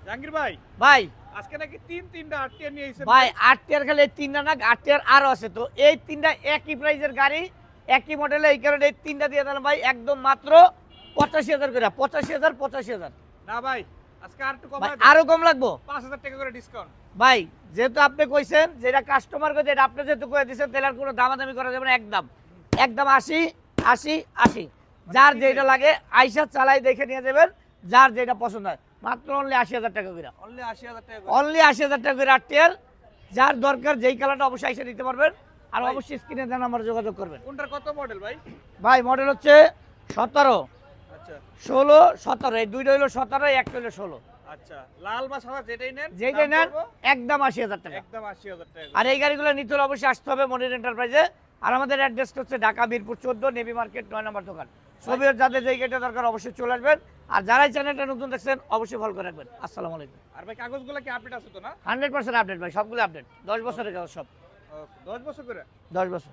জাহাঙ্গীর ভাই ভাই আজকে নাকি তিনটা আটটিয়া নিয়ে এসেছেন ভাই 8 টিয়ার খালি এই তিনটা না 8 টিয়ার আরো আছে তো এই তিনটা একই প্রাইজের গাড়ি একই মডেলে এই কারণে এই তিনটা দিয়ে দিলাম ভাই একদম মাত্র 85,000 করে 85,000 না ভাই আজকে আর একটু কম ভাই আরো কম লাগবো 5,000 টাকা করে ডিসকাউন্ট। ভাই যেহেতু আপনি কইছেন যেটা কাস্টমার কে যেটা আপনি যেহেতু কয়ে দিয়েছেন তাহলে আর কোনো দামাদামি করা যাবে না একদম একদম 80 যার যেটা লাগে আইসা চালাই দেখে নিয়ে যাবেন যার যেটা পছন্দ হয় মাত্র অনলি 80,000 টাকা করে অনলি 80,000 টাকা করে। অনলি 80,000 টাকা করে 8 টিয়ার যার দরকার যেই কালারটা অবশ্যই এসে নিতে পারবেন আর ভাই। অবশ্যই স্ক্রিনে দেন আমার যোগাযোগ করবেন কোনটার কত মডেল ভাই? ভাই মডেল হচ্ছে 17 আচ্ছা 16 17 এই দুইটা হলো 17 একটা হলো 16 আচ্ছা লাল বা সাদা যেটাই নেন যেইটা দাম নেন পড়বো একদম 80,000 টাকা একদম 80,000 টাকা আর করে। এই গাড়িগুলো নিতে হলে অবশ্যই আসতে হবে মনির এন্টারপ্রাইজে আর আমাদের অ্যাড্রেসটা হচ্ছে ঢাকা মিরপুর 14 নেভি মার্কেট 9 নম্বর দোকান ছবির যাদের যেই গাড়িটা দরকার অবশ্যই চলে আসবেন আর যারাই চ্যানেলটা নতুন দেখছেন অবশ্যই ফলো করে রাখবেন আসসালামু আলাইকুম আর ভাই কাগজগুলো কি আপডেট আছে তো না? 100% আপডেট ভাই সবগুলো আপডেট 10 বছরের কাগজ সব 10 বছর করে 10 বছর